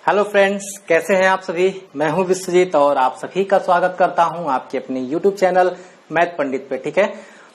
Hello friends, कैसे हैं आप सभी। मैं हूं विश्वजीत और आप सभी का स्वागत करता हूं आपके अपने यूट्यूब चैनल मैथ पंडित पे। ठीक है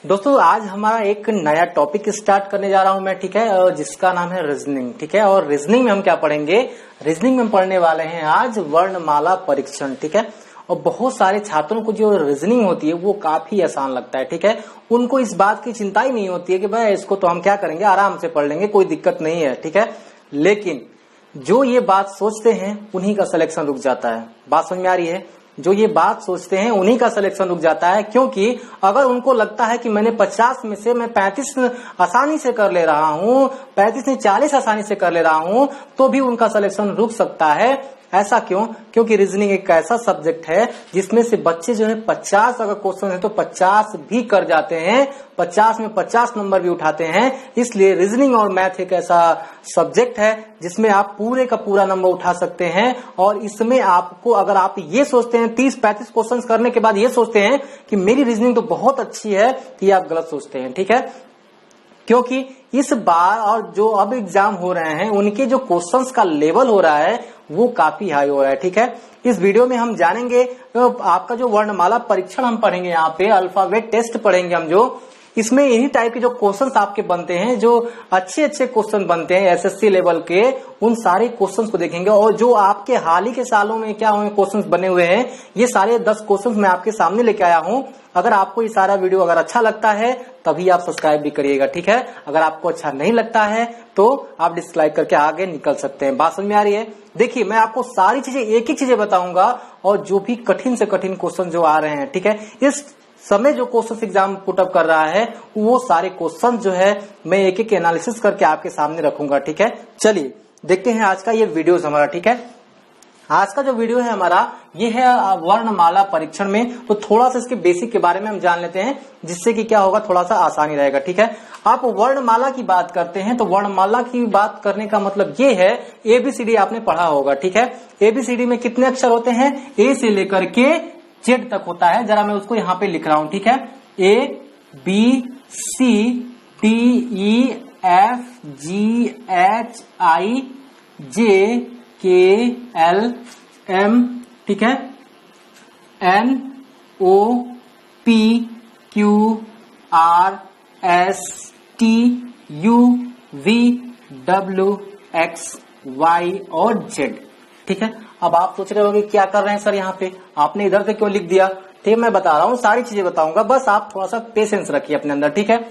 दोस्तों, आज हमारा एक नया टॉपिक स्टार्ट करने जा रहा हूं मैं। ठीक है, जिसका नाम है रीजनिंग। ठीक है, और रीजनिंग में हम क्या पढ़ेंगे, रीजनिंग में पढ़ने वाले हैं आज वर्णमाला परीक्षण। ठीक है, और बहुत सारे छात्रों को जो रीजनिंग होती है वो काफी आसान लगता है। ठीक है, उनको इस बात की चिंता ही नहीं होती है कि भाई इसको तो हम क्या करेंगे, आराम से पढ़ लेंगे, कोई दिक्कत नहीं है। ठीक है, लेकिन जो ये बात सोचते हैं उन्हीं का सिलेक्शन रुक जाता है। बात समझ में आ रही है। जो ये बात सोचते हैं उन्हीं का सिलेक्शन रुक जाता है, क्योंकि अगर उनको लगता है कि मैंने 50 में से मैं 35 आसानी से कर ले रहा हूं, 35 नहीं 40 आसानी से कर ले रहा हूं, तो भी उनका सिलेक्शन रुक सकता है। ऐसा क्यों? क्योंकि रीजनिंग एक ऐसा सब्जेक्ट है जिसमें से बच्चे जो है 50 अगर क्वेश्चन है तो 50 भी कर जाते हैं, 50 में 50 नंबर भी उठाते हैं। इसलिए रीजनिंग और मैथ एक ऐसा सब्जेक्ट है जिसमें आप पूरे का पूरा नंबर उठा सकते हैं। और इसमें आपको, अगर आप ये सोचते हैं 30-35 क्वेश्चन करने के बाद ये सोचते हैं कि मेरी रीजनिंग तो बहुत अच्छी है, तो ये आप गलत सोचते हैं। ठीक है, क्योंकि इस बार और जो अब एग्जाम हो रहे हैं उनके जो क्वेश्चंस का लेवल हो रहा है वो काफी हाई हो रहा है। ठीक है, इस वीडियो में हम जानेंगे आपका जो वर्णमाला परीक्षण हम पढ़ेंगे, यहाँ पे अल्फाबेट टेस्ट पढ़ेंगे हम। जो इसमें इन्हीं टाइप के जो क्वेश्चंस आपके बनते हैं, जो अच्छे क्वेश्चन बनते हैं एसएससी लेवल के, उन सारे क्वेश्चंस को देखेंगे। और जो आपके हाल ही के सालों में क्या हुए क्वेश्चंस बने हुए हैं, ये सारे 10 क्वेश्चंस मैं आपके सामने लेके आया हूं। अगर आपको ये सारा वीडियो अगर अच्छा लगता है तभी आप सब्सक्राइब भी करिएगा। ठीक है, अगर आपको अच्छा नहीं लगता है तो आप डिसलाइक करके आगे निकल सकते हैं। बात समझ में आ रही है। देखिए, मैं आपको सारी चीजें एक एक चीजें बताऊंगा, और जो भी कठिन से कठिन क्वेश्चन जो आ रहे हैं, ठीक है, इस समय जो क्वेश्चन एग्जाम पुटअप कर रहा है वो सारे क्वेश्चन जो है मैं एक एक एनालिसिस करके आपके सामने रखूंगा। ठीक है, चलिए देखते हैं आज का ये वीडियो हमारा। ठीक है, आज का जो वीडियो है हमारा ये है वर्णमाला परीक्षण में। तो थोड़ा सा इसके बेसिक के बारे में हम जान लेते हैं, जिससे कि क्या होगा, थोड़ा सा आसानी रहेगा। ठीक है, आप वर्णमाला की बात करते हैं तो वर्णमाला की बात करने का मतलब ये है, एबीसीडी आपने पढ़ा होगा। ठीक है, एबीसीडी में कितने अक्षर होते हैं, ए से लेकर के जेड तक होता है। जरा मैं उसको यहाँ पे लिख रहा हूं। ठीक है, A B C D E F G H I J K L M, ठीक है, N O P Q R S T U V W X Y और जेड। ठीक है, अब आप सोच रहे होंगे क्या कर रहे हैं सर, यहाँ पे आपने इधर से क्यों लिख दिया। ठीक है, मैं बता रहा हूँ, सारी चीजें बताऊंगा, बस आप थोड़ा सा पेशेंस रखिए अपने अंदर। ठीक है,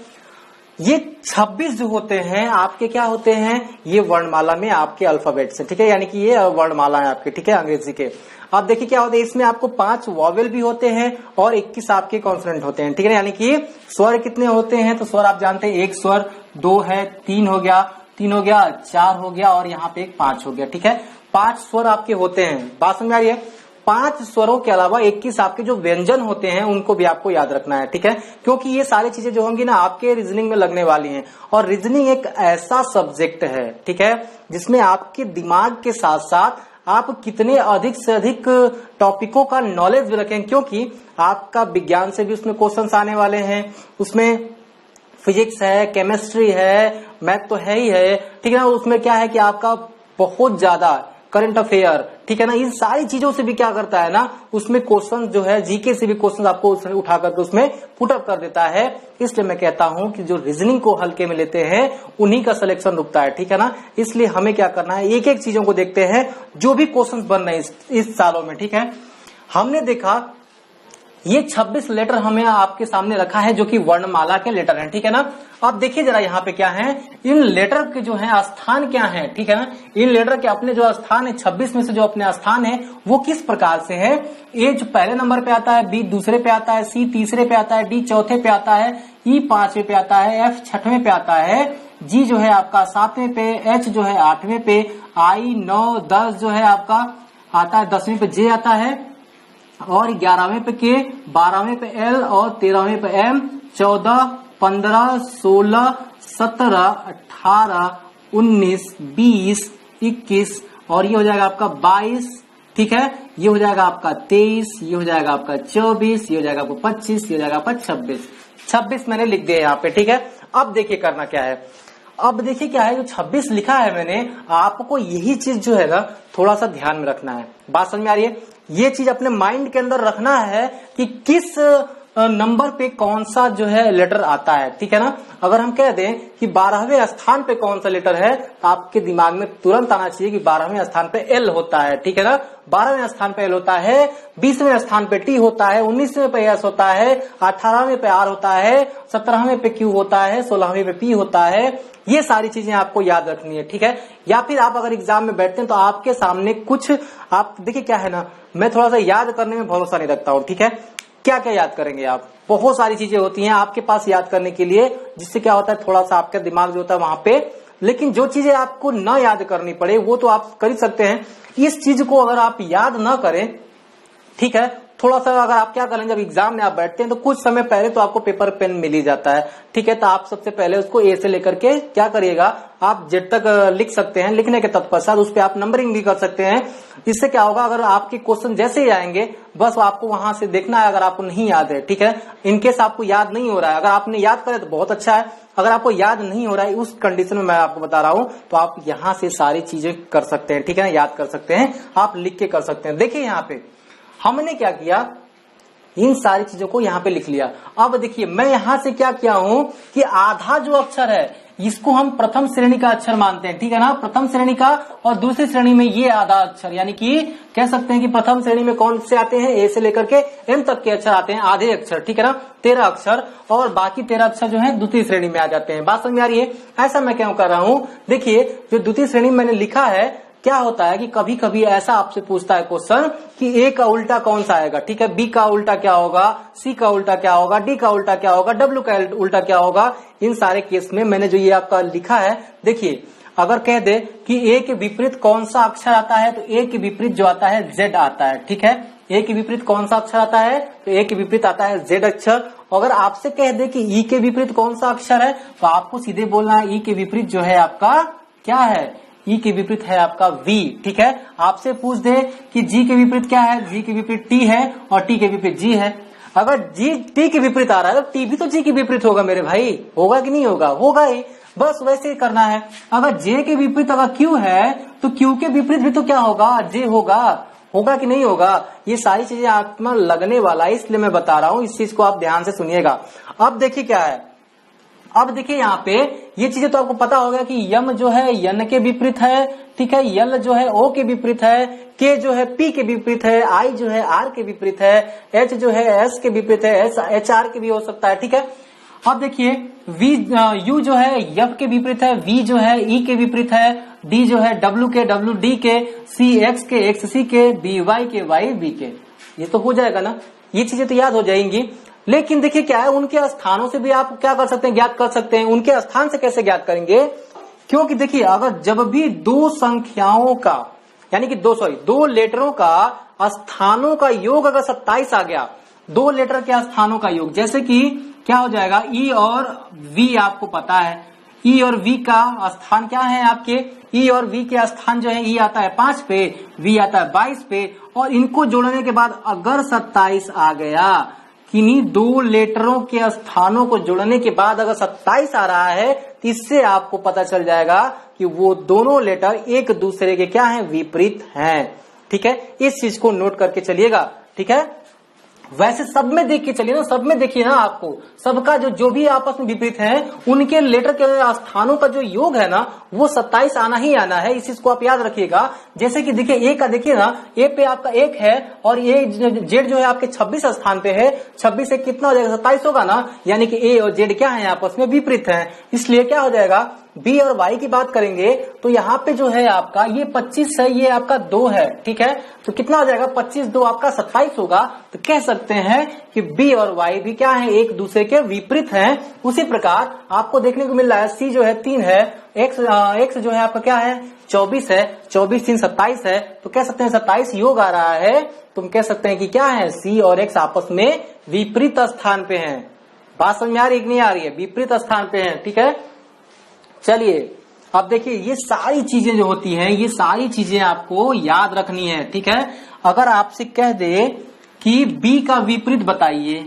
ये 26 जो होते हैं आपके क्या होते हैं, ये वर्णमाला में आपके अल्फाबेट से। ठीक है, यानी कि ये वर्णमाला है आपके। ठीक है, अंग्रेजी के। आप देखिए क्या होता है, इसमें आपको 5 वॉवेल भी होते हैं और 21 आपके कॉन्सोनेंट होते हैं। ठीक है, यानी कि स्वर कितने होते हैं, तो स्वर आप जानते हैं, एक स्वर, 2 है, 3 हो गया, 4 हो गया, और यहाँ पे एक 5 हो गया। ठीक है, 5 स्वर आपके होते हैं। बात समझ में आ रही है। 5 स्वरों के अलावा 21 आपके जो व्यंजन होते हैं उनको भी आपको याद रखना है। ठीक है, क्योंकि ये सारी चीजें जो होंगी ना आपके रीजनिंग में लगने वाली हैं। और रीजनिंग एक ऐसा सब्जेक्ट है, ठीक है, जिसमें आपके दिमाग के साथ साथ आप कितने अधिक से अधिक टॉपिकों का नॉलेज भी रखें, क्योंकि आपका विज्ञान से भी उसमें क्वेश्चन आने वाले हैं, उसमें फिजिक्स है, केमिस्ट्री है, मैथ तो है ही है। ठीक है ना, उसमें क्या है कि आपका बहुत ज्यादा करंट अफेयर, ठीक है ना, इन सारी चीजों से भी क्या करता है ना, उसमें क्वेश्चन जो है जीके से भी क्वेश्चन आपको उठा करके उसमें पुटअप कर देता है। इसलिए मैं कहता हूं कि जो रीजनिंग को हल्के में लेते हैं उन्हीं का सिलेक्शन रुकता है। ठीक है ना, इसलिए हमें क्या करना है, एक एक चीजों को देखते हैं जो भी क्वेश्चन बन रहे हैं इस सालों में। ठीक है, हमने देखा ये 26 लेटर हमें आपके सामने रखा है जो कि वर्णमाला के लेटर हैं। ठीक है ना, आप देखिए जरा यहाँ पे क्या है, इन लेटर के जो है स्थान क्या है। ठीक है ना, इन लेटर के अपने जो स्थान है, 26 में से जो अपने स्थान है वो किस प्रकार से है। ए जो पहले नंबर पे आता है, बी दूसरे पे आता है, सी तीसरे पे आता है, डी चौथे पे आता है, ई 5वें पे आता है, एफ 6वें पे आता है, जी जो है आपका 7वें पे, एच जो है 8वें पे, आई 9 10 जो है आपका आता है 10वें पे, जे आता है, और 11वें पे के, 12वें पे एल, और 13वें पे एम, 14 15 16 17 18 19 20 21, और ये हो जाएगा आपका 22। ठीक है, ये हो जाएगा आपका 23, ये हो जाएगा आपका 24, ये हो जाएगा आपका 25, ये हो जाएगा आपका 26 मैंने लिख दिया यहाँ पे। ठीक है, अब देखिए करना क्या है, अब देखिए क्या है, जो 26 लिखा है मैंने, आपको यही चीज जो है ना थोड़ा सा ध्यान में रखना है। बात समझ में आ रही है? ये चीज अपने माइंड के अंदर रखना है कि किस नंबर पे कौन सा जो है लेटर आता है, ठीक है ना। अगर हम कह दें कि 12वें स्थान पे कौन सा लेटर है, तो आपके दिमाग में तुरंत आना चाहिए कि 12वें स्थान पे एल होता है, ठीक है ना। 12वें स्थान पे एल होता है, 20वें स्थान पे टी होता है, 19वें पे एस होता है, 18वें पे आर होता है, 17वें पे क्यू होता है, 16वें पे पी होता है। ये सारी चीजें आपको याद रखनी है, ठीक है। या फिर आप अगर एग्जाम में बैठते हैं तो आपके सामने कुछ, आप देखिए क्या है ना, मैं थोड़ा सा याद करने में भरोसा नहीं रखता हूँ, ठीक है। क्या क्या याद करेंगे आप, बहुत सारी चीजें होती हैं आपके पास याद करने के लिए, जिससे क्या होता है थोड़ा सा आपका दिमाग जो होता है वहां पे, लेकिन जो चीजें आपको ना याद करनी पड़े वो तो आप कर ही सकते हैं। इस चीज को अगर आप याद ना करें, ठीक है, थोड़ा सा अगर आप क्या करें, जब एग्जाम में आप बैठते हैं तो कुछ समय पहले तो आपको पेपर पेन मिल ही जाता है, ठीक है। तो आप सबसे पहले उसको ए से लेकर के क्या करिएगा, आप जेड तक लिख सकते हैं। लिखने के तत्पश्चात उस पर आप नंबरिंग भी कर सकते हैं। इससे क्या होगा, अगर आपके क्वेश्चन जैसे ही आएंगे बस आपको वहां से देखना है, अगर आपको नहीं याद है, ठीक है। इनकेस आपको याद नहीं हो रहा है, अगर आपने याद करे तो बहुत अच्छा है, अगर आपको याद नहीं हो रहा है, उस कंडीशन में मैं आपको बता रहा हूं, तो आप यहां से सारी चीजें कर सकते हैं, ठीक है ना, याद कर सकते हैं, आप लिख के कर सकते हैं। देखिए यहाँ पे हमने क्या किया, इन सारी चीजों को यहाँ पे लिख लिया। अब देखिए मैं यहां से क्या किया हूं कि आधा जो अक्षर है इसको हम प्रथम श्रेणी का अक्षर मानते हैं, ठीक है ना, प्रथम श्रेणी का, और दूसरी श्रेणी में ये आधा अक्षर, यानी कि कह सकते हैं कि प्रथम श्रेणी में कौन से आते हैं, ए से लेकर के एम तक के अक्षर आते हैं, आधे अक्षर, ठीक है ना, 13 अक्षर, और बाकी 13 अक्षर जो है द्वितीय श्रेणी में आ जाते हैं। बात समझ में आ रही है? ऐसा मैं क्यों कर रहा हूं, देखिए जो द्वितीय श्रेणी में मैंने लिखा है, क्या होता है कि कभी कभी ऐसा आपसे पूछता है क्वेश्चन कि ए का उल्टा कौन सा आएगा, ठीक है, बी का उल्टा क्या होगा, सी का उल्टा क्या होगा, डी का उल्टा क्या होगा, डब्ल्यू का उल्टा क्या होगा। इन सारे केस में मैंने जो ये आपका लिखा है, देखिए अगर कह दे कि ए के विपरीत कौन सा अक्षर आता है, तो ए के विपरीत जो आता है जेड आता है, ठीक है। ए के विपरीत कौन सा अक्षर आता है, तो ए के विपरीत आता है जेड अक्षर। अगर आपसे कह दे कि ई के विपरीत कौन सा अक्षर है, तो आपको सीधे बोलना है ई के विपरीत जो है आपका क्या है, ई के विपरीत है आपका वी, ठीक है। आपसे पूछ दे कि जी के विपरीत क्या है, जी के विपरीत टी है, और टी के विपरीत जी है। अगर जी टी के विपरीत आ रहा है तो टी भी तो जी के विपरीत होगा मेरे भाई, होगा कि नहीं होगा, होगा ही, बस वैसे ही करना है। अगर जे के विपरीत अगर क्यू है तो क्यू के विपरीत भी तो क्या होगा, जे होगा, होगा कि नहीं होगा। ये सारी चीजें आप में लगने वाला है, इसलिए मैं बता रहा हूं, इस चीज को आप ध्यान से सुनिएगा। अब देखिए क्या है, अब देखिए यहाँ पे ये चीजें तो आपको पता होगा कि यम जो है यन के विपरीत है, ठीक है, यल जो है ओ के विपरीत है, के जो है पी के विपरीत है, आई जो है आर के विपरीत है, एच जो है एस के विपरीत है, एच आर के भी हो सकता है, ठीक है। अब देखिए वी यू जो है यफ के विपरीत है, वी जो है ई के विपरीत है, डी जो है डब्ल्यू के डब्ल्यू डी के, सी एक्स के एक्स सी के, बी वाई के वाई बी के। ये तो हो जाएगा ना, ये चीजें तो याद हो जाएंगी। लेकिन देखिए क्या है, उनके स्थानों से भी आप क्या कर सकते हैं, ज्ञात कर सकते हैं। उनके स्थान से कैसे ज्ञात करेंगे, क्योंकि देखिए अगर जब भी दो संख्याओं का, यानी कि दो लेटरों का स्थानों का योग अगर 27 आ गया, दो लेटर के स्थानों का योग, जैसे कि क्या हो जाएगा, ई और वी आपको पता है, ई और वी का स्थान क्या है आपके, ई और वी के स्थान जो है, ई आता है 5 पे, वी आता है 22 पे, और इनको जोड़ने के बाद अगर 27 आ गया, किन्हीं दो लेटरों के स्थानों को जोड़ने के बाद अगर 27 आ रहा है, तो इससे आपको पता चल जाएगा कि वो दोनों लेटर एक दूसरे के क्या हैं, विपरीत हैं, ठीक है। इस चीज को नोट करके चलिएगा, ठीक है। वैसे सब में देख के चलिए ना, सब में देखिए ना, आपको सबका जो भी आपस में विपरीत है, उनके लेटर के स्थानों का जो योग है ना, वो 27 आना ही आना है। इस चीज को आप याद रखिएगा। जैसे कि देखिए ए का, देखिए ना, ए पे आपका 1 है, और ये जेड जो है आपके 26 स्थान पे है, 26 से कितना हो जाएगा, 27 होगा ना, यानी कि ए और जेड क्या है, आपस में विपरीत है। इसलिए क्या हो जाएगा, बी और वाई की बात करेंगे तो यहाँ पे जो है आपका ये 25 है, ये आपका 2 है, ठीक है। तो कितना हो जाएगा, 25 2 आपका 27 होगा। तो कह सकते हैं कि बी और वाई भी क्या है, एक दूसरे के विपरीत हैं। उसी प्रकार आपको देखने को मिल रहा है, सी जो है 3 है, एक्स जो है आपका क्या है, 24 है, 24 3 27 है। तो कह सकते हैं 27 योग आ रहा है। तुम कह सकते हैं कि क्या है, सी और एक्स आपस में विपरीत स्थान पे हैं। बात समझ में आ रही है कि नहीं आ रही है, विपरीत स्थान पे हैं, ठीक है। चलिए अब देखिए, ये सारी चीजें जो होती हैं, ये सारी चीजें आपको याद रखनी है, ठीक है। अगर आपसे कह दे कि बी का विपरीत बताइए,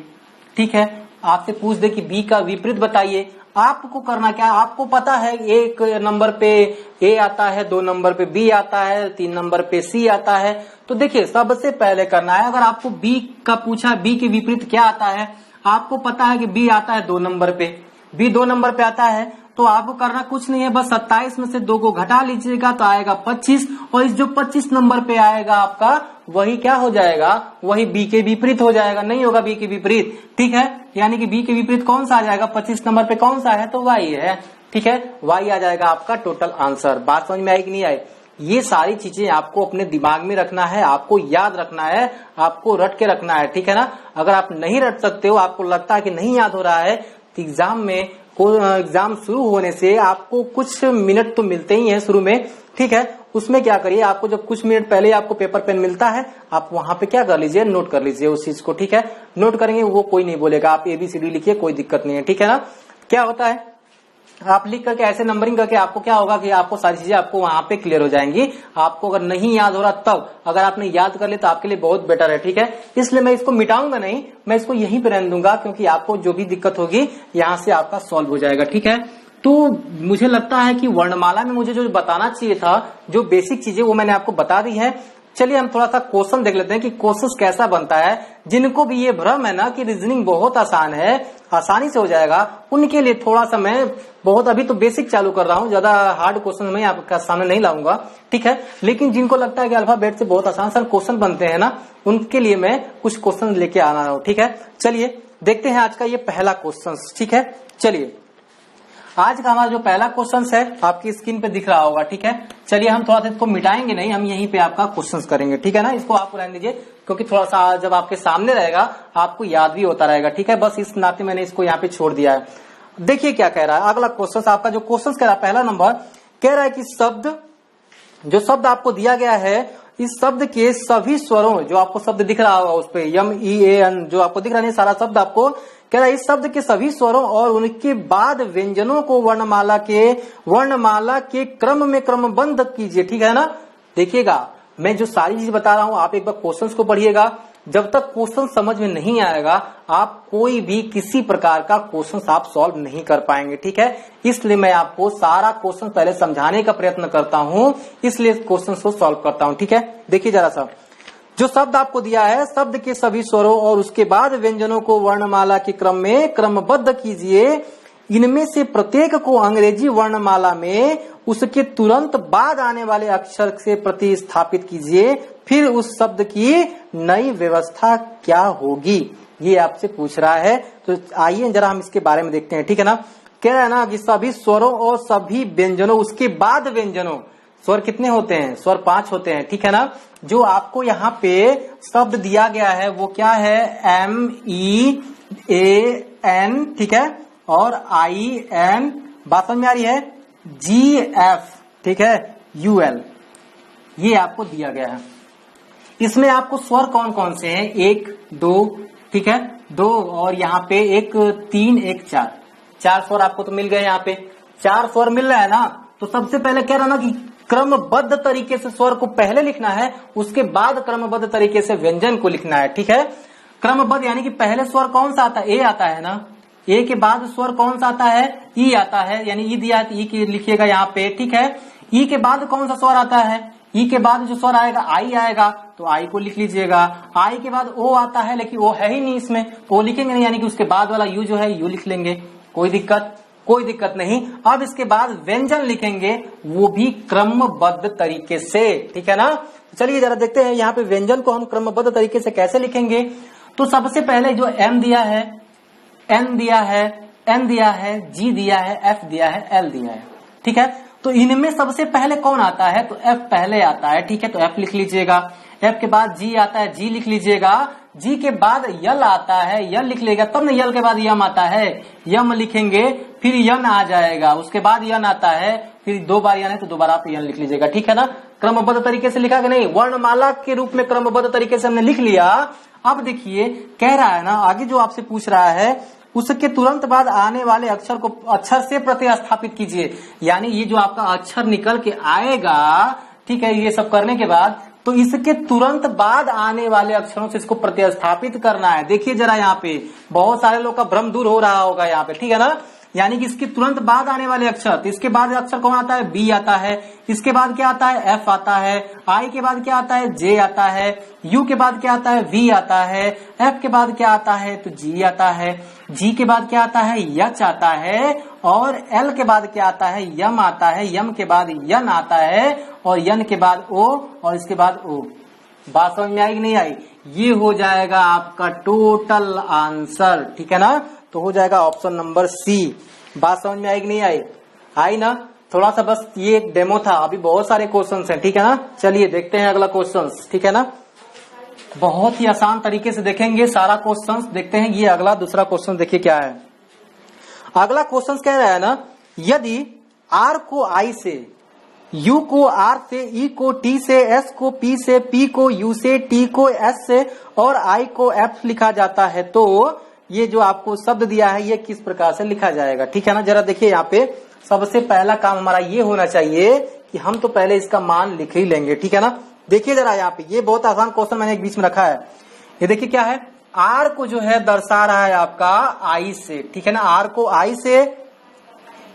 ठीक है, आपसे पूछ दे कि बी का विपरीत बताइए, आपको करना क्या, आपको पता है एक नंबर पे ए आता है, 2 नंबर पे बी आता है, 3 नंबर पे सी आता है। तो देखिए सबसे पहले करना है, अगर आपको बी का पूछा, बी के विपरीत क्या आता है, आपको पता है कि बी आता है 2 नंबर पे, बी 2 नंबर पे आता है, तो आपको करना कुछ नहीं है, बस 27 में से 2 को घटा लीजिएगा तो आएगा 25, और इस जो 25 नंबर पे आएगा आपका वही क्या हो जाएगा, वही बी के विपरीत हो जाएगा, नहीं होगा बी के विपरीत, ठीक है। यानी कि बी के विपरीत कौन सा आ जाएगा, 25 नंबर पे कौन सा है, तो वाई है, ठीक है, वाई आ जाएगा आपका टोटल आंसर। बात समझ में आई कि नहीं आई? ये सारी चीजें आपको अपने दिमाग में रखना है, आपको याद रखना है, आपको रट के रखना है, ठीक है ना। अगर आप नहीं रट सकते हो, आपको लगता है कि नहीं याद हो रहा है, तो एग्जाम शुरू होने से आपको कुछ मिनट तो मिलते ही हैं शुरू में, ठीक है। उसमें क्या करिए, आपको जब कुछ मिनट पहले आपको पेपर पेन मिलता है, आप वहां पे क्या कर लीजिए, नोट कर लीजिए उस चीज को, ठीक है। नोट करेंगे वो कोई नहीं बोलेगा, आप ABCD लिखिए, कोई दिक्कत नहीं है, ठीक है ना। क्या होता है, आप लिख करके ऐसे नंबरिंग करके आपको क्या होगा कि आपको सारी चीजें आपको वहां पे क्लियर हो जाएंगी। आपको अगर नहीं याद हो रहा तब, अगर आपने याद कर लिया तो आपके लिए बहुत बेटर है, ठीक है। इसलिए मैं इसको मिटाऊंगा नहीं, मैं इसको यहीं पे रहने दूंगा, क्योंकि आपको जो भी दिक्कत होगी यहाँ से आपका सॉल्व हो जाएगा, ठीक है। तो मुझे लगता है कि वर्णमाला में मुझे जो बताना चाहिए था, जो बेसिक चीजें, वो मैंने आपको बता दी है। चलिए हम थोड़ा सा क्वेश्चन देख लेते हैं कि क्वेश्चन कैसा बनता है। जिनको भी ये भ्रम है ना कि रीजनिंग बहुत आसान है, आसानी से हो जाएगा, उनके लिए थोड़ा सा मैं बहुत अभी तो बेसिक चालू कर रहा हूँ, ज्यादा हार्ड क्वेश्चन मैं आपका सामने नहीं लाऊंगा, ठीक है। लेकिन जिनको लगता है कि अल्फाबेट से बहुत आसान आसान क्वेश्चन बनते हैं ना, उनके लिए मैं कुछ क्वेश्चन लेके आ रहा हूँ, ठीक है। चलिए देखते हैं आज का ये पहला क्वेश्चन, ठीक है। चलिए आज का हमारा जो पहला क्वेश्चन है आपकी स्क्रीन पे दिख रहा होगा, ठीक है। चलिए हम थोड़ा सा इसको मिटाएंगे नहीं, हम यहीं पे आपका क्वेश्चन करेंगे, ठीक है ना। इसको आपको रहने दीजिए, क्योंकि थोड़ा सा जब आपके सामने रहेगा आपको याद भी होता रहेगा, ठीक है। बस इस नाते मैंने इसको यहाँ पे छोड़ दिया है। देखिए क्या कह रहा है अगला क्वेश्चन, आपका जो क्वेश्चन कह रहा है पहला नंबर, कह रहा है कि शब्द, जो शब्द आपको दिया गया है, इस शब्द के सभी स्वरों, जो आपको शब्द दिख रहा होगा उस पे MEAN जो आपको दिख रहा है, सारा शब्द आपको कह रहा है, इस शब्द के सभी स्वरों और उनके बाद व्यंजनों को वर्णमाला के क्रम में क्रमबद्ध कीजिए, ठीक है ना। देखिएगा मैं जो सारी चीज बता रहा हूं, आप एक बार क्वेश्चंस को पढ़िएगा। जब तक क्वेश्चन समझ में नहीं आएगा, आप कोई भी किसी प्रकार का क्वेश्चन आप सॉल्व नहीं कर पाएंगे, ठीक है। इसलिए मैं आपको सारा क्वेश्चन पहले समझाने का प्रयत्न करता हूं, इसलिए क्वेश्चन को सॉल्व करता हूं, ठीक है। देखिए जरा सा, जो शब्द आपको दिया है, शब्द के सभी स्वरों और उसके बाद व्यंजनों को वर्णमाला के क्रम में क्रमबद्ध कीजिए। इनमें से प्रत्येक को अंग्रेजी वर्णमाला में उसके तुरंत बाद आने वाले अक्षर से प्रतिस्थापित कीजिए, फिर उस शब्द की नई व्यवस्था क्या होगी, ये आपसे पूछ रहा है। तो आइए जरा हम इसके बारे में देखते हैं, ठीक है ना। कह रहा है ना कि सभी स्वरों और सभी व्यंजनों, उसके बाद व्यंजनों, स्वर कितने होते हैं, स्वर 5 होते हैं, ठीक है ना। जो आपको यहाँ पे शब्द दिया गया है वो क्या है, MEAN, ठीक है, और IN, बात समझ में आ रही है, GF, ठीक है, UL, ये आपको दिया गया है। इसमें आपको स्वर कौन कौन से हैं, 1 2, ठीक है, 2, और यहाँ पे 1 3 1 4, 4 स्वर आपको तो मिल गए। यहाँ पे 4 स्वर मिल रहा है ना, तो सबसे पहले कह रहा ना कि क्रमबद्ध तरीके से स्वर को पहले लिखना है, उसके बाद क्रमबद्ध तरीके से व्यंजन को लिखना है, ठीक है। क्रमबद्ध यानी कि पहले स्वर कौन सा आता है, ए आता है ना, ए के बाद स्वर कौन सा आता है, ई आता है, यानी ई दिया है तो ई की लिखिएगा यहाँ पे, ठीक है। ई के बाद कौन सा स्वर आता है, ई के बाद जो स्वर आएगा आई आएगा, तो आई को लिख लीजिएगा। आई के बाद ओ आता है, लेकिन ओ है ही नहीं इसमें, ओ लिखेंगे नहीं, यानी कि उसके बाद वाला यू जो है यू लिख लेंगे, कोई दिक्कत नहीं। अब इसके बाद व्यंजन लिखेंगे, वो भी क्रमबद्ध तरीके से, ठीक है ना। चलिए जरा देखते हैं यहाँ पे व्यंजन को हम क्रमबद्ध तरीके से कैसे लिखेंगे। तो सबसे पहले जो M दिया है, N दिया है, N दिया है, G दिया है, F दिया है, L दिया है, ठीक है। तो इनमें सबसे पहले कौन आता है, तो F पहले आता है, ठीक है, तो F लिख लीजिएगा। F के बाद G आता है, G लिख लीजिएगा। G के बाद यल आता है, यल लिख लेगा, तब ना यल के बाद यम आता है, यम लिखेंगे, फिर यन आ जाएगा, उसके बाद यन आता है, फिर 2 बार यन है तो 2 बार आप यन लिख लीजिएगा, ठीक है ना। क्रमबद्ध तरीके से लिखा कि नहीं, वर्णमाला के रूप में क्रमबद्ध तरीके से हमने लिख लिया। अब देखिए कह रहा है ना, आगे जो आपसे पूछ रहा है, उसके तुरंत बाद आने वाले अक्षर से प्रतिस्थापित कीजिए, यानी ये जो आपका अक्षर निकल के आएगा, ठीक है, ये सब करने के बाद तो इसके तुरंत बाद आने वाले अक्षरों से इसको प्रतिस्थापित करना है। देखिए जरा यहाँ पे बहुत सारे लोग का भ्रम दूर हो रहा होगा यहाँ पे, ठीक है ना। यानी कि इसके तुरंत बाद आने वाले अक्षर, तो इसके बाद अक्षर कौन आता है? बी आता है। इसके बाद क्या आता है? एफ आता है। आई के बाद क्या आता है? जे आता है। यू के बाद क्या आता है? वी आता है। एफ के बाद क्या आता है? तो जी आता है। जी के बाद क्या आता है? एच आता है। और एल के बाद क्या आता है? यम आता है। यम के बाद यन आता है। और यन के बाद ओ, और इसके बाद ओ। बात समझ में आई कि नहीं आई? ये हो जाएगा आपका टोटल आंसर, ठीक है ना? तो हो जाएगा ऑप्शन नंबर सी। बात समझ में आई कि नहीं आई? आई ना? थोड़ा सा बस ये एक डेमो था, अभी बहुत सारे क्वेश्चंस हैं, ठीक है ना? चलिए देखते हैं अगला क्वेश्चंस, ठीक है ना? बहुत ही आसान तरीके से देखेंगे सारा क्वेश्चंस। देखते हैं ये अगला दूसरा क्वेश्चन, देखिए क्या है। अगला क्वेश्चन कह रहा है ना, यदि आर को आई से, यू को आर से, ई को टी से, एस को पी से, पी को यू से, टी को एस से और आई को एफ लिखा जाता है, तो ये जो आपको शब्द दिया है ये किस प्रकार से लिखा जाएगा, ठीक है ना? जरा देखिए यहाँ पे सबसे पहला काम हमारा ये होना चाहिए कि हम तो पहले इसका मान लिख ही लेंगे, ठीक है ना? देखिए जरा यहाँ पे, ये बहुत आसान क्वेश्चन मैंने एक बीच में रखा है। ये देखिए क्या है, आर को जो है दर्शा रहा है आपका आई से, ठीक है ना? आर को आई से,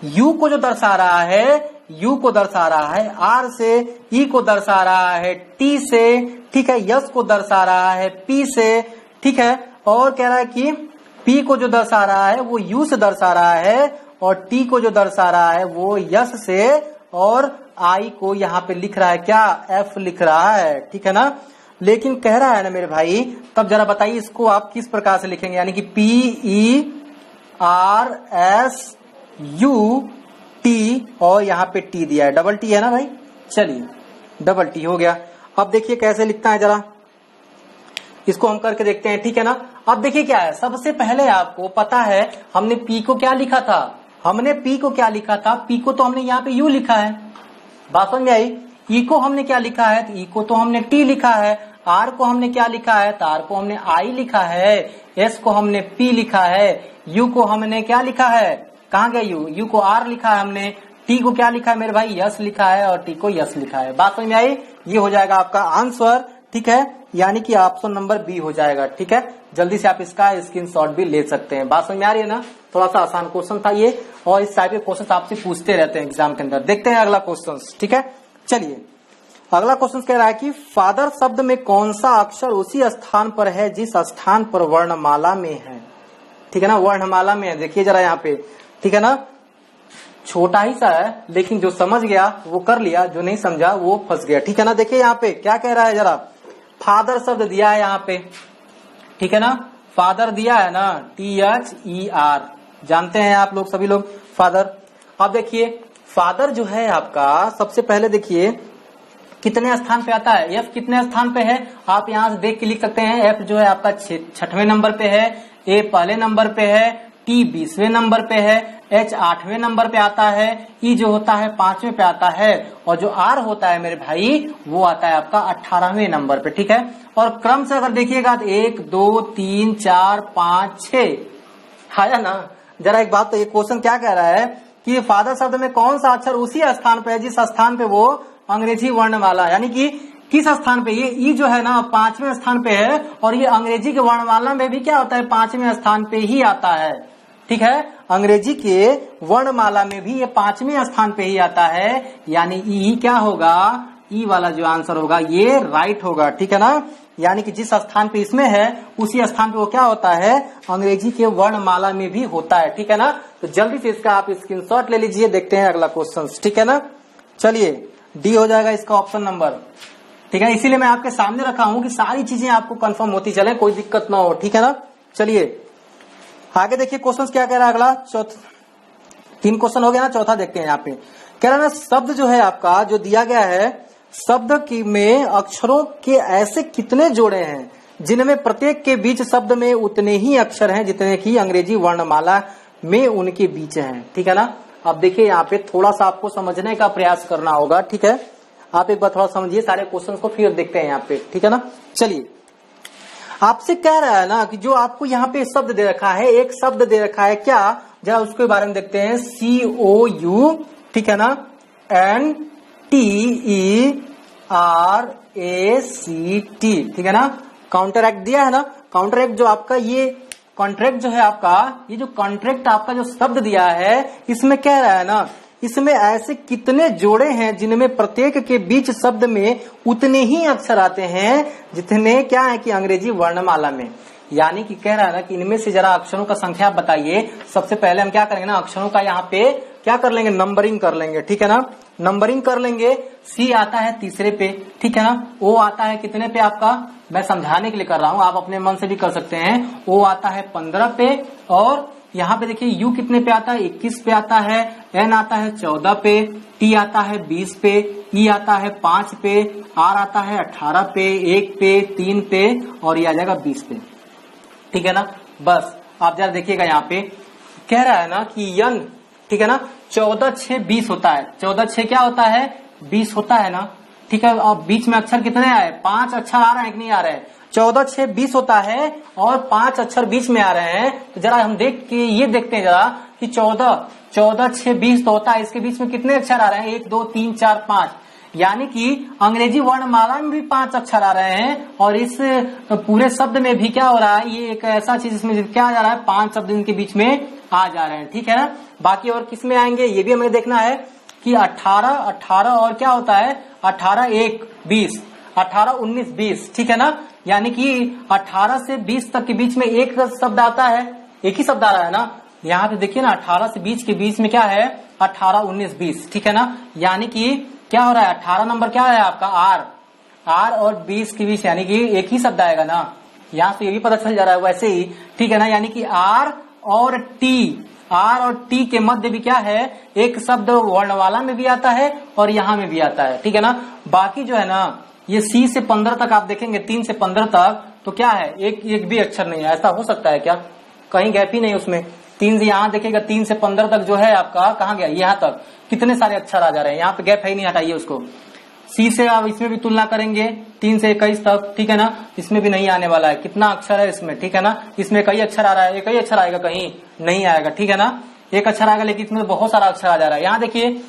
यू को जो दर्शा रहा है, यू को दर्शा रहा है आर से, ई को दर्शा रहा है टी से, ठीक है? यस को दर्शा रहा है पी से, ठीक है? और कह रहा है कि पी को जो दर्शा रहा है वो यू से दर्शा रहा है, और टी को जो दर्शा रहा है वो यस से, और आई को यहाँ पे लिख रहा है क्या? एफ लिख रहा है, ठीक है ना? लेकिन कह रहा है ना मेरे भाई, तब जरा बताइए इसको आप किस प्रकार से लिखेंगे? यानी कि P E R S U T, और यहाँ पे टी दिया है, डबल टी है ना भाई? चलिए डबल टी हो गया। अब देखिए कैसे लिखता है, जरा इसको हम करके देखते हैं, ठीक है ना? अब देखिए क्या है, सबसे पहले आपको पता है हमने पी को क्या लिखा था? हमने पी को क्या लिखा था? पी को तो हमने यहाँ पे यू लिखा है, बात समझ में आई? ई को हमने क्या लिखा है? तो ई को तो हमने टी लिखा है। आर को हमने क्या लिखा है? तो आर को हमने आई लिखा है। एस को हमने पी लिखा है। यू को हमने क्या लिखा है? कहाँ गया यू? यू को आर लिखा है हमने। टी को क्या लिखा है मेरे भाई? यस लिखा है, और टी को यस लिखा है। बात समझ में आई? ये हो जाएगा आपका आंसर, ठीक है? यानी कि ऑप्शन नंबर बी हो जाएगा, ठीक है? जल्दी से आप इसका स्क्रीनशॉट भी ले सकते हैं। बात समझ में आ रही है ना? थोड़ा सा आसान क्वेश्चन था ये, और इस टाइप के क्वेश्चन आपसे पूछते रहते हैं एग्जाम के अंदर। देखते हैं अगला क्वेश्चन, ठीक है? चलिए अगला क्वेश्चन कह रहा है कि फादर शब्द में कौन सा अक्षर उसी स्थान पर है जिस स्थान पर वर्णमाला में है, ठीक है ना? वर्णमाला में है, देखिए जरा यहाँ पे, ठीक है ना? छोटा ही सा है, लेकिन जो समझ गया वो कर लिया, जो नहीं समझा वो फंस गया, ठीक है ना? देखिए यहाँ पे क्या कह रहा है, जरा फादर शब्द दिया है यहाँ पे, ठीक है ना? फादर दिया है ना, THER, जानते हैं आप लोग, सभी लोग फादर। अब देखिए फादर जो है आपका, सबसे पहले देखिए कितने स्थान पे आता है? एफ कितने स्थान पे है? आप यहाँ से देख के लिख सकते हैं। एफ जो है आपका 6वें नंबर पे है, ए पहले नंबर पे है, टी 20वें नंबर पे है, एच 8वें नंबर पे आता है, ई जो होता है 5वें पे आता है, और जो आर होता है मेरे भाई वो आता है आपका 18वें नंबर पे, ठीक है? और क्रम से अगर देखिएगा तो 1 2 3 4 5 6 आया ना? जरा एक बात, तो ये क्वेश्चन क्या कह रहा है कि फादर शब्द में कौन सा अक्षर उसी स्थान पे है जिस स्थान पे वो अंग्रेजी वर्णमाला, यानी कि किस स्थान पे? ये ई जो है ना 5वें स्थान पे है, और ये अंग्रेजी के वर्णमाला में भी क्या होता है? 5वें स्थान पे ही आता है, ठीक है? अंग्रेजी के वर्णमाला में भी ये 5वें स्थान पे ही आता है, यानी ई क्या होगा? ई वाला जो आंसर होगा ये राइट होगा, ठीक है ना? यानी कि जिस स्थान पे इसमें है उसी स्थान पे वो क्या होता है? अंग्रेजी के वर्णमाला में भी होता है, ठीक है ना? तो जल्दी से इसका आप स्क्रीनशॉट ले लीजिए। देखते हैं अगला क्वेश्चन, ठीक है ना? चलिए डी हो जाएगा इसका ऑप्शन नंबर, ठीक है? इसीलिए मैं आपके सामने रखा हूं कि सारी चीजें आपको कंफर्म होती चले, कोई दिक्कत ना हो, ठीक है ना? चलिए आगे देखिए क्वेश्चन क्या कह रहा है अगला। 3 क्वेश्चन हो गया ना, चौथा देखते हैं। यहाँ पे कह रहा है ना, शब्द जो है आपका जो दिया गया है, शब्द की में अक्षरों के ऐसे कितने जोड़े हैं जिनमें प्रत्येक के बीच शब्द में उतने ही अक्षर हैं जितने की अंग्रेजी वर्णमाला में उनके बीच हैं, ठीक है ना? अब देखिए यहाँ पे थोड़ा सा आपको समझने का प्रयास करना होगा, ठीक है? आप एक बार थोड़ा समझिए सारे क्वेश्चन को, फिर देखते हैं यहाँ पे, ठीक है ना? चलिए आपसे कह रहा है ना कि जो आपको यहाँ पे शब्द दे रखा है, एक शब्द दे रखा है क्या, जरा उसके बारे में देखते हैं। COU, ठीक है ना? NTERACT, ठीक है ना? काउंटर एक्ट दिया है ना? काउंटर एक्ट जो आपका ये कॉन्ट्रैक्ट जो है आपका, ये जो कॉन्ट्रैक्ट आपका जो शब्द दिया है इसमें कह रहा है ना, इसमें ऐसे कितने जोड़े हैं जिनमें प्रत्येक के बीच शब्द में उतने ही अक्षर आते हैं जितने क्या है कि अंग्रेजी वर्णमाला में। यानी कि कह रहा है ना कि इनमें से जरा अक्षरों का संख्या बताइए। सबसे पहले हम क्या करेंगे ना, अक्षरों का यहाँ पे क्या कर लेंगे, नंबरिंग कर लेंगे, ठीक है ना, नंबरिंग कर लेंगे। सी आता है तीसरे पे, ठीक है ना, ओ आता है कितने पे आपका, मैं समझाने के लिए कर रहा हूँ, आप अपने मन से भी कर सकते हैं। ओ आता है 15 पे, और यहाँ पे देखिए यू कितने पे आता है, 21 पे आता है। एन आता है 14 पे, टी आता है 20 पे, ई आता है 5 पे, आर आता है 18 पे, 1 पे, 3 पे, और ये आ जाएगा 20 पे, ठीक है ना। बस आप जरा देखिएगा, यहाँ पे कह रहा है ना कि यन, ठीक है ना, 14 6 20 होता है। 14 6 क्या होता है, 20 होता है ना, ठीक है। और बीच में अक्षर कितने आए, 5 अक्षर आ रहे हैं कि नहीं आ रहे हैं। 14 6 20 होता है और 5 अक्षर बीच में आ रहे हैं। तो जरा हम देख के ये देखते हैं जरा कि 14 6 20 तो होता है, इसके बीच में कितने अक्षर आ रहे हैं, 1 2 3 4 5। यानी कि अंग्रेजी वर्णमाला में भी 5 अक्षर आ रहे हैं, और इस पूरे शब्द में भी क्या हो रहा है, ये एक ऐसा चीज इसमें क्या आ जा रहा है, 5 शब्द इनके बीच में आ जा रहे हैं, ठीक है ना। बाकी और किस में आएंगे ये भी हमें देखना है कि 18 और क्या होता है, 18 1 20, 18 19 20, ठीक है ना। यानी कि 18 से 20 तक के बीच में एक शब्द आता है, एक ही शब्द आ रहा है ना। यहाँ पे देखिए ना, 18 से 20 के बीच में क्या है, 18 19 20, ठीक है ना। यानी कि क्या हो रहा है, 18 नंबर क्या है आपका, आर और 20 के बीच, यानी कि एक ही शब्द आएगा ना। यहाँ से ये भी पता चल जा रहा है वैसे ही, ठीक है ना। यानी कि आर और टी के मध्य भी क्या है, एक शब्द वर्णमाला में भी आता है और यहाँ में भी आता है, ठीक है ना। बाकी जो है ना, ये सी से 15 तक आप देखेंगे, 3 से 15 तक तो क्या है, एक भी अक्षर नहीं है। ऐसा हो सकता है क्या, कहीं गैप ही नहीं उसमें। 3 से यहाँ देखिएगा, 3 से 15 तक जो है आपका कहाँ गया, यहाँ तक कितने सारे अक्षर आ जा रहे हैं, यहाँ पे गैप है ही नहीं, हटाइए उसको। सी से आप इसमें भी तुलना करेंगे, 3 से 21 तक, ठीक है ना, इसमें भी नहीं आने वाला है। कितना अक्षर है इसमें, ठीक है ना, इसमें कई अक्षर आ रहा है, एक ही अक्षर आएगा, कहीं नहीं आएगा, ठीक है ना। एक अक्षर आएगा, लेकिन इसमें बहुत सारा अक्षर आ जा रहा है। यहाँ देखिए,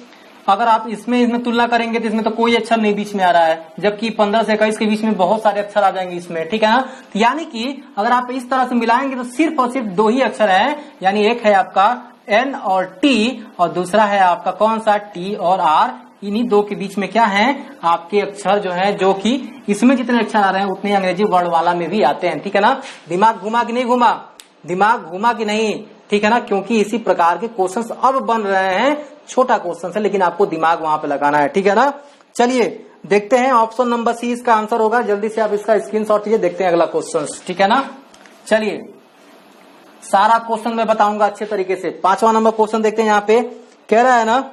अगर आप इसमें तुलना करेंगे तो इसमें तो कोई अक्षर नहीं बीच में आ रहा है, जबकि 15 से 21 के बीच में बहुत सारे अक्षर आ जाएंगे इसमें, ठीक है ना। यानी कि अगर आप इस तरह से मिलाएंगे तो सिर्फ और सिर्फ 2 ही अक्षर है, यानी एक है आपका एन और टी, और दूसरा है आपका कौन सा, टी और आर। इन्हीं 2 के बीच में क्या है, आपके अक्षर जो है, जो कि इसमें जितने अक्षर आ रहे हैं उतने अंग्रेजी वर्णमाला में भी आते हैं, ठीक है ना। दिमाग घुमा कि नहीं घुमा, दिमाग घुमा कि नहीं, ठीक है ना, क्योंकि इसी प्रकार के क्वेश्चंस अब बन रहे हैं। छोटा क्वेश्चन है लेकिन आपको दिमाग वहां पे लगाना है, ठीक है ना। चलिए देखते हैं, ऑप्शन नंबर सी इसका आंसर होगा। जल्दी से आप इसका स्क्रीनशॉट लीजिए, देखते हैं अगला क्वेश्चन, ठीक है ना। चलिए सारा क्वेश्चन मैं बताऊंगा अच्छे तरीके से। 5वां नंबर क्वेश्चन देखते हैं, यहाँ पे कह रहा है ना,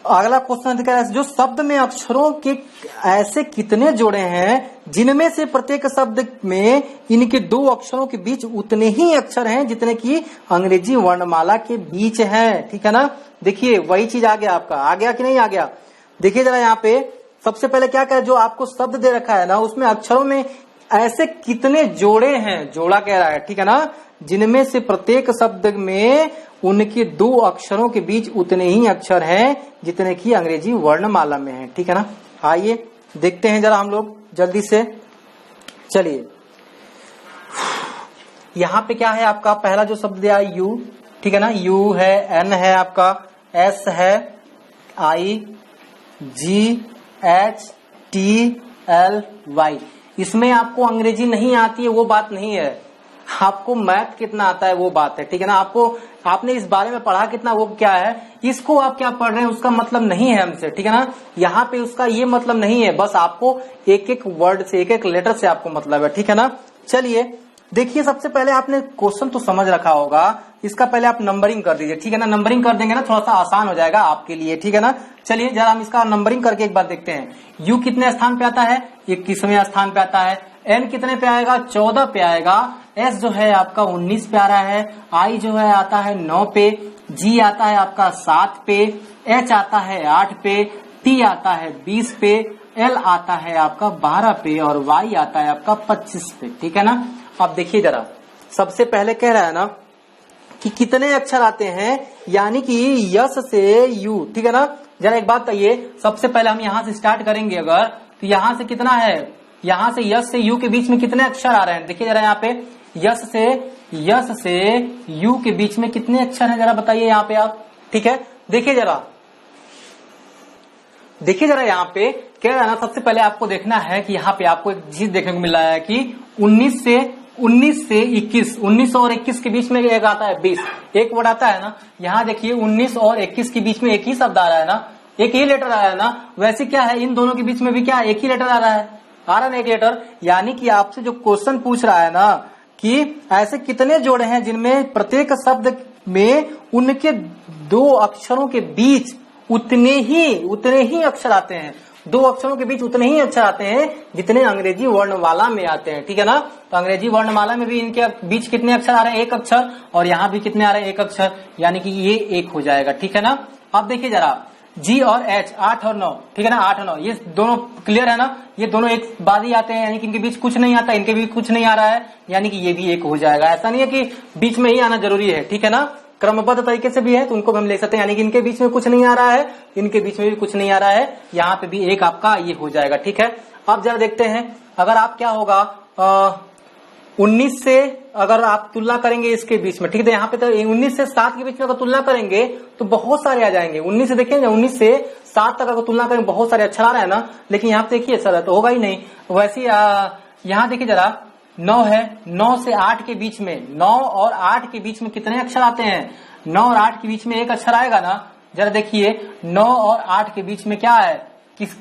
अगला क्वेश्चन कह रहा है, जो शब्द में अक्षरों के ऐसे कितने जोड़े हैं जिनमें से प्रत्येक शब्द में इनके 2 अक्षरों के बीच उतने ही अक्षर हैं जितने की अंग्रेजी वर्णमाला के बीच हैं, ठीक है ना। देखिए वही चीज आ गया आपका, आ गया कि नहीं आ गया। देखिए जरा यहाँ पे सबसे पहले क्या कह, जो आपको शब्द दे रखा है ना, उसमें अक्षरों में ऐसे कितने जोड़े हैं, जोड़ा कह रहा है, ठीक है ना, जिनमें से प्रत्येक शब्द में उनके 2 अक्षरों के बीच उतने ही अक्षर हैं जितने की अंग्रेजी वर्णमाला में है, ठीक है ना। आइए देखते हैं जरा हम लोग जल्दी से। चलिए यहाँ पे क्या है आपका, पहला जो शब्द दिया यू, ठीक है ना, यू है, एन है आपका, एस है, आई, जी, एच, टी, एल, वाई। इसमें आपको अंग्रेजी नहीं आती है वो बात नहीं है, आपको मैथ कितना आता है वो बात है, ठीक है ना। आपने इस बारे में पढ़ा कितना वो क्या है, इसको आप क्या पढ़ रहे हैं उसका मतलब नहीं है हमसे, ठीक है ना। यहाँ पे उसका ये मतलब नहीं है, बस आपको एक एक वर्ड से, एक एक लेटर से आपको मतलब है, ठीक है ना। चलिए देखिए, सबसे पहले आपने क्वेश्चन तो समझ रखा होगा, इसका पहले आप नंबरिंग कर दीजिए, ठीक है ना। नंबरिंग कर देंगे ना थोड़ा सा आसान हो जाएगा आपके लिए, ठीक है ना। चलिए जरा हम इसका नंबरिंग करके एक बार देखते हैं। यू कितने स्थान पे आता है, 21वें स्थान पे आता है। एन कितने पे आएगा, 14 पे आएगा। एस जो है आपका 19 पे आ रहा है। आई जो है आता है 9 पे। जी आता है आपका 7 पे। एच आता है 8 पे। टी आता है 20 पे। एल आता है आपका 12 पे और वाई आता है आपका 25 पे, ठीक है ना। अब देखिए जरा, सबसे पहले कह रहा है ना कि कितने अक्षर आते हैं, यानी कि यस से यू, ठीक है ना। जरा एक बात कहिए, सबसे पहले हम यहां से स्टार्ट करेंगे अगर, तो यहां से कितना है, यहां से यस से यू के बीच में कितने अक्षर आ रहे हैं, देखिए जरा यहाँ पे यस से यू के बीच में कितने अक्षर हैं जरा बताइए यहाँ पे आप। ठीक है, देखिए जरा यहाँ पे क्या है ना, सबसे पहले आपको देखना है कि यहाँ पे आपको एक चीज देखने को मिल रहा है कि 19 से 21, 19 और 21 के बीच में एक आता है 20, एक वर्ड आता है ना। यहाँ देखिए 19 और 21 के बीच में एक ही शब्द आ रहा है ना, एक ही लेटर आ रहा है ना। वैसे क्या है, इन दोनों के बीच में भी क्या एक ही लेटर आ रहा है ना एक लेटर। यानी कि आपसे जो क्वेश्चन पूछ रहा है ना कि ऐसे कितने जोड़े हैं जिनमें प्रत्येक शब्द में उनके 2 अक्षरों के बीच उतने ही अक्षर आते हैं, 2 अक्षरों के बीच उतने ही अक्षर आते हैं जितने अंग्रेजी वर्णमाला में आते हैं। ठीक है ना, तो अंग्रेजी वर्णमाला में भी इनके बीच कितने अक्षर आ रहे हैं, 1 अक्षर, और यहाँ भी कितने आ रहे हैं, 1 अक्षर, यानी कि ये 1 हो जाएगा। ठीक है ना, अब देखिए जरा जी और एच, 8 और 9, ठीक है ना, 8 और 9 ये दोनों क्लियर है ना, ये दोनों एक बाद ही आते हैं, यानी कि इनके बीच कुछ नहीं आता, इनके बीच कुछ नहीं आ रहा है, यानी कि ये भी 1 हो जाएगा। ऐसा नहीं है कि बीच में ही आना जरूरी है। ठीक है ना, क्रमबद्ध तरीके से भी है तो उनको भी हम ले सकते हैं, यानी कि इनके बीच में कुछ नहीं आ रहा है, इनके बीच में भी कुछ नहीं आ रहा है, यहाँ पे भी 1 आपका ये हो जाएगा। ठीक है, अब जरा देखते हैं अगर आप क्या होगा 19 से अगर आप तुलना करेंगे इसके बीच में। ठीक है, यहाँ पे तो 19 से 7 के बीच में अगर तुलना करेंगे तो बहुत सारे आ जाएंगे। 19 से देखिए 19 से 7 तक अगर तुलना करेंगे बहुत सारे अक्षर आ रहे हैं ना, लेकिन यहाँ पे देखिए सर तो होगा ही नहीं। वैसे यहाँ देखिए जरा 9 है, 9 से 8 के बीच में, 9 और 8 के बीच में कितने अक्षर आते हैं, 9 और 8 के बीच में 1 अक्षर आएगा ना। जरा देखिए 9 और 8 के बीच में क्या है,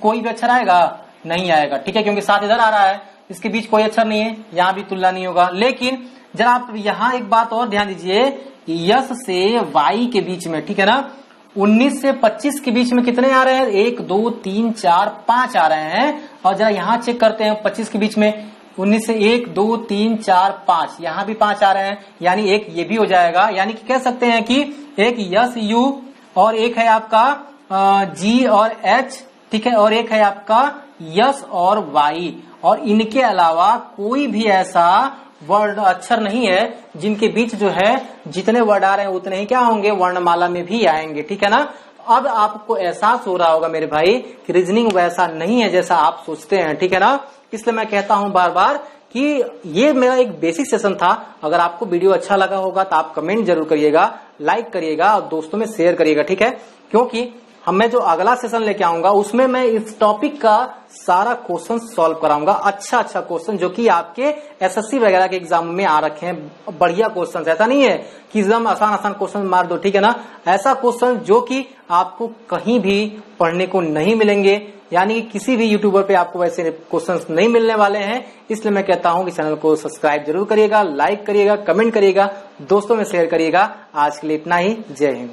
कोई भी अक्षर आएगा, नहीं आएगा। ठीक है, क्योंकि 7 इधर आ रहा है, इसके बीच कोई अक्षर नहीं है, यहाँ भी तुलना नहीं होगा। लेकिन जरा आप यहाँ एक बात और ध्यान दीजिए, यस से वाई के बीच में, ठीक है ना, 19 से 25 के बीच में कितने आ रहे हैं, 1 2 3 4 5 आ रहे हैं। और जरा यहाँ चेक करते हैं 25 के बीच में, 19 से 1 2 3 4 5, यहाँ भी 5 आ रहे हैं, यानी 1 ये भी हो जाएगा। यानी कि कह सकते हैं कि एक यस यू और एक है आपका जी और एच, ठीक है, और एक है आपका यस और वाई, और इनके अलावा कोई भी ऐसा वर्ड अक्षर नहीं है जिनके बीच जो है जितने वर्ड आ रहे हैं उतने ही क्या होंगे, वर्णमाला में भी आएंगे। ठीक है ना, अब आपको एहसास हो रहा होगा मेरे भाई कि रीजनिंग वैसा नहीं है जैसा आप सोचते हैं। ठीक है ना, इसलिए मैं कहता हूं बार बार कि ये मेरा एक बेसिक सेशन था। अगर आपको वीडियो अच्छा लगा होगा तो आप कमेंट जरूर करिएगा, लाइक करिएगा और दोस्तों में शेयर करिएगा। ठीक है, क्योंकि मैं जो अगला सेशन लेके आऊंगा उसमें मैं इस टॉपिक का सारा क्वेश्चन सॉल्व कराऊंगा, अच्छा क्वेश्चन जो कि आपके एसएससी वगैरह के एग्जाम में आ रखे हैं, बढ़िया क्वेश्चन। ऐसा नहीं है कि एकदम आसान क्वेश्चन मार दो, ठीक है ना, ऐसा क्वेश्चन जो कि आपको कहीं भी पढ़ने को नहीं मिलेंगे, यानी कि किसी भी यूट्यूबर पे आपको वैसे क्वेश्चंस नहीं मिलने वाले हैं। इसलिए मैं कहता हूं कि चैनल को सब्सक्राइब जरूर करिएगा, लाइक करिएगा, कमेंट करिएगा, दोस्तों में शेयर करिएगा। आज के लिए इतना ही, जय हिंद।